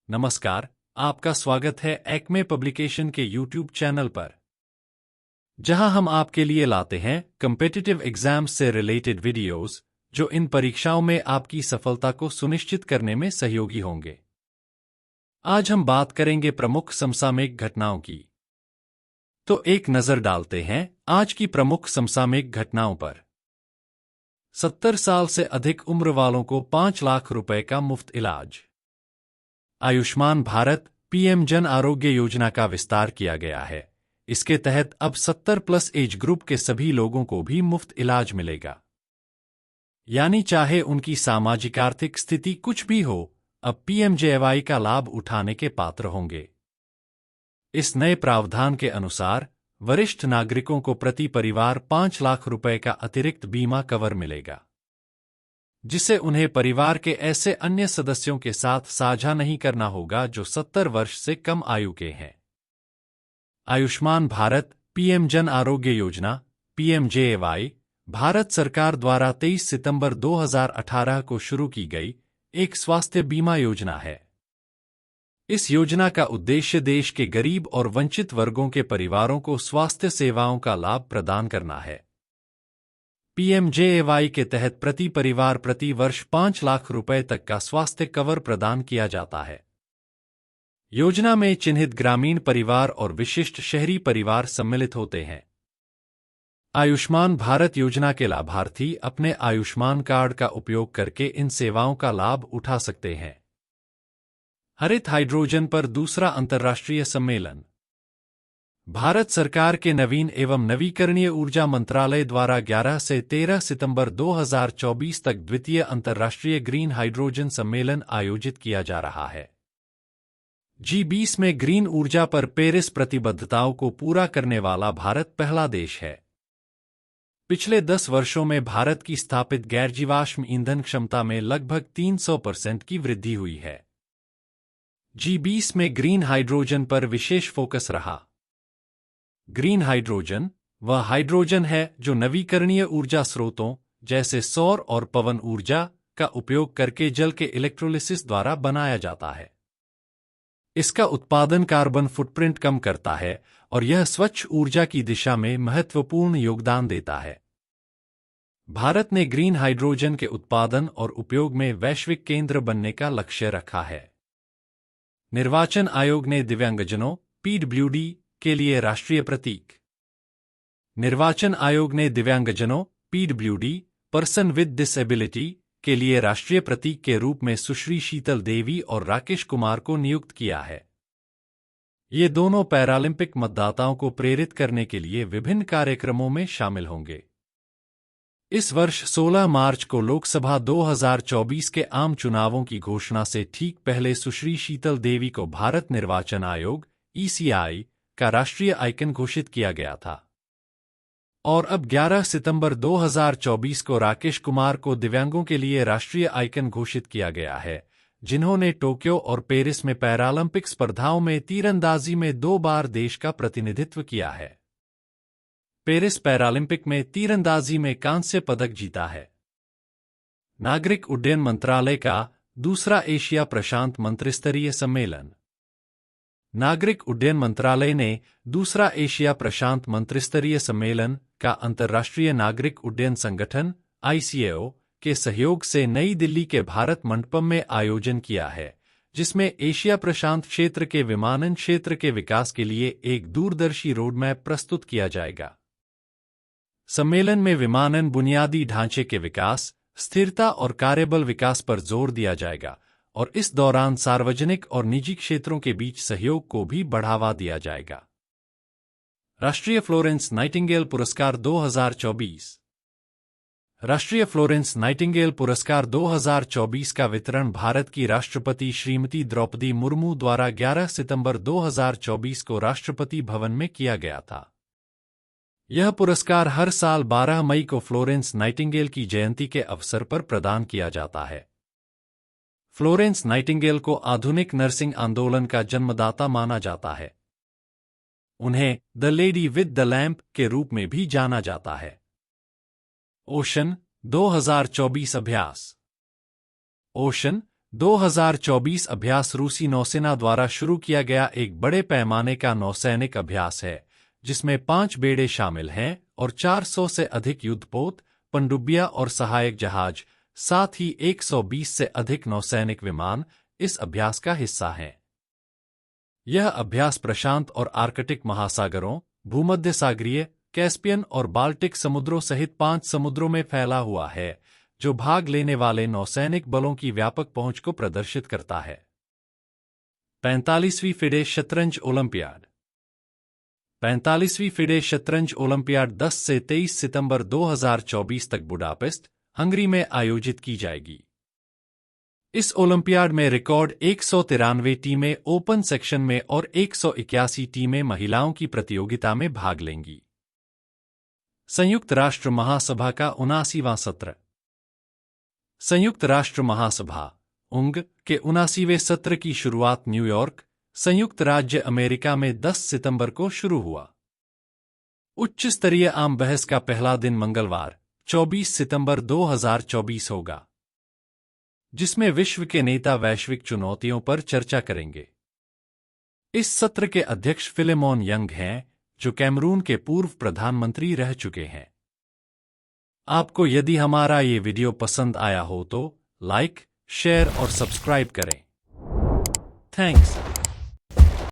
नमस्कार, आपका स्वागत है एक्मे पब्लिकेशन के यूट्यूब चैनल पर, जहां हम आपके लिए लाते हैं कॉम्पिटिटिव एग्जाम्स से रिलेटेड वीडियोस, जो इन परीक्षाओं में आपकी सफलता को सुनिश्चित करने में सहयोगी होंगे। आज हम बात करेंगे प्रमुख समसामयिक घटनाओं की। तो एक नजर डालते हैं आज की प्रमुख समसामयिक घटनाओं पर। 70 साल से अधिक उम्र वालों को 5 लाख रुपए का मुफ्त इलाज। आयुष्मान भारत पीएम जन आरोग्य योजना का विस्तार किया गया है। इसके तहत अब 70+ एज ग्रुप के सभी लोगों को भी मुफ्त इलाज मिलेगा। यानी चाहे उनकी सामाजिक आर्थिक स्थिति कुछ भी हो, अब पीएमजेएवाई का लाभ उठाने के पात्र होंगे। इस नए प्रावधान के अनुसार वरिष्ठ नागरिकों को प्रति परिवार 5 लाख रुपए का अतिरिक्त बीमा कवर मिलेगा, जिसे उन्हें परिवार के ऐसे अन्य सदस्यों के साथ साझा नहीं करना होगा जो 70 वर्ष से कम आयु के हैं। आयुष्मान भारत पीएम जन आरोग्य योजना पीएमजेएवाई भारत सरकार द्वारा 23 सितंबर 2018 को शुरू की गई एक स्वास्थ्य बीमा योजना है। इस योजना का उद्देश्य देश के गरीब और वंचित वर्गों के परिवारों को स्वास्थ्य सेवाओं का लाभ प्रदान करना है। पीएमजेएवाई के तहत प्रति परिवार प्रति वर्ष 5 लाख रुपए तक का स्वास्थ्य कवर प्रदान किया जाता है। योजना में चिन्हित ग्रामीण परिवार और विशिष्ट शहरी परिवार सम्मिलित होते हैं। आयुष्मान भारत योजना के लाभार्थी अपने आयुष्मान कार्ड का उपयोग करके इन सेवाओं का लाभ उठा सकते हैं। हरित हाइड्रोजन पर दूसरा अंतर्राष्ट्रीय सम्मेलन। भारत सरकार के नवीन एवं नवीकरणीय ऊर्जा मंत्रालय द्वारा 11 से 13 सितंबर 2024 तक द्वितीय अंतर्राष्ट्रीय ग्रीन हाइड्रोजन सम्मेलन आयोजित किया जा रहा है। G20 में ग्रीन ऊर्जा पर पेरिस प्रतिबद्धताओं को पूरा करने वाला भारत पहला देश है। पिछले 10 वर्षों में भारत की स्थापित गैरजीवाश्म ईंधन क्षमता में लगभग 300% की वृद्धि हुई है। G20 में ग्रीन हाइड्रोजन पर विशेष फोकस रहा। ग्रीन हाइड्रोजन वह हाइड्रोजन है जो नवीकरणीय ऊर्जा स्रोतों जैसे सौर और पवन ऊर्जा का उपयोग करके जल के इलेक्ट्रोलिसिस द्वारा बनाया जाता है। इसका उत्पादन कार्बन फुटप्रिंट कम करता है और यह स्वच्छ ऊर्जा की दिशा में महत्वपूर्ण योगदान देता है। भारत ने ग्रीन हाइड्रोजन के उत्पादन और उपयोग में वैश्विक केंद्र बनने का लक्ष्य रखा है। निर्वाचन आयोग ने दिव्यांगजनों पीडब्ल्यूडी के लिए राष्ट्रीय प्रतीक। निर्वाचन आयोग ने दिव्यांगजनों पीडब्ल्यूडी पर्सन विद डिसेबिलिटी के लिए राष्ट्रीय प्रतीक के रूप में सुश्री शीतल देवी और राकेश कुमार को नियुक्त किया है। ये दोनों पैरालंपिक मतदाताओं को प्रेरित करने के लिए विभिन्न कार्यक्रमों में शामिल होंगे। इस वर्ष 16 मार्च को लोकसभा 2024 के आम चुनावों की घोषणा से ठीक पहले सुश्री शीतल देवी को भारत निर्वाचन आयोग (ECI) का राष्ट्रीय आइकन घोषित किया गया था। और अब 11 सितंबर 2024 को राकेश कुमार को दिव्यांगों के लिए राष्ट्रीय आइकन घोषित किया गया है, जिन्होंने टोक्यो और पेरिस में पैरालंपिक स्पर्धाओं में तीरंदाजी में 2 बार देश का प्रतिनिधित्व किया है। पेरिस पैरालंपिक में तीरंदाजी में कांस्य पदक जीता है। नागरिक उड्डयन मंत्रालय का दूसरा एशिया प्रशांत मंत्रिस्तरीय सम्मेलन। नागरिक उड्डयन मंत्रालय ने दूसरा एशिया प्रशांत मंत्रिस्तरीय सम्मेलन का अंतर्राष्ट्रीय नागरिक उड्डयन संगठन (ICAO) के सहयोग से नई दिल्ली के भारत मंडपम में आयोजन किया है, जिसमें एशिया प्रशांत क्षेत्र के विमानन क्षेत्र के विकास के लिए एक दूरदर्शी रोडमैप प्रस्तुत किया जाएगा। सम्मेलन में विमानन बुनियादी ढांचे के विकास, स्थिरता और कार्यबल विकास पर जोर दिया जाएगा और इस दौरान सार्वजनिक और निजी क्षेत्रों के बीच सहयोग को भी बढ़ावा दिया जाएगा। राष्ट्रीय फ्लोरेंस नाइटिंगेल पुरस्कार 2024। राष्ट्रीय फ्लोरेंस नाइटिंगेल पुरस्कार 2024 का वितरण भारत की राष्ट्रपति श्रीमती द्रौपदी मुर्मू द्वारा 11 सितंबर 2024 को राष्ट्रपति भवन में किया गया था। यह पुरस्कार हर साल 12 मई को फ्लोरेंस नाइटिंगेल की जयंती के अवसर पर प्रदान किया जाता है। फ्लोरेंस नाइटिंगेल को आधुनिक नर्सिंग आंदोलन का जन्मदाता माना जाता है। उन्हें the lady with the lamp के रूप में भी जाना जाता है। ओशन 2024 अभ्यास। ओशन 2024 अभ्यास रूसी नौसेना द्वारा शुरू किया गया एक बड़े पैमाने का नौसैनिक अभ्यास है, जिसमें 5 बेड़े शामिल हैं और 400 से अधिक युद्धपोत, पनडुब्बियां और सहायक जहाज, साथ ही 120 से अधिक नौसैनिक विमान इस अभ्यास का हिस्सा हैं। यह अभ्यास प्रशांत और आर्कटिक महासागरों, भूमध्य सागरीय, कैस्पियन और बाल्टिक समुद्रों सहित 5 समुद्रों में फैला हुआ है, जो भाग लेने वाले नौसैनिक बलों की व्यापक पहुंच को प्रदर्शित करता है। 45वीं फिडे शतरंज ओलंपियाड। 45वीं फिडे शतरंज ओलंपियाड 10 से 23 सितंबर 2024 तक बुडापेस्ट, हंगरी में आयोजित की जाएगी। इस ओलंपियाड में रिकॉर्ड 193 टीमें ओपन सेक्शन में और 181 टीमें महिलाओं की प्रतियोगिता में भाग लेंगी। संयुक्त राष्ट्र महासभा का 79वां सत्र। संयुक्त राष्ट्र महासभा UNG के 79वें सत्र की शुरुआत न्यूयॉर्क, संयुक्त राज्य अमेरिका में 10 सितंबर को शुरू हुआ। उच्च स्तरीय आम बहस का पहला दिन मंगलवार 24 सितंबर 2024 होगा, जिसमें विश्व के नेता वैश्विक चुनौतियों पर चर्चा करेंगे। इस सत्र के अध्यक्ष फिलेमोन यंग हैं, जो कैमरून के पूर्व प्रधानमंत्री रह चुके हैं। आपको यदि हमारा ये वीडियो पसंद आया हो तो लाइक, शेयर और सब्सक्राइब करें। थैंक्स।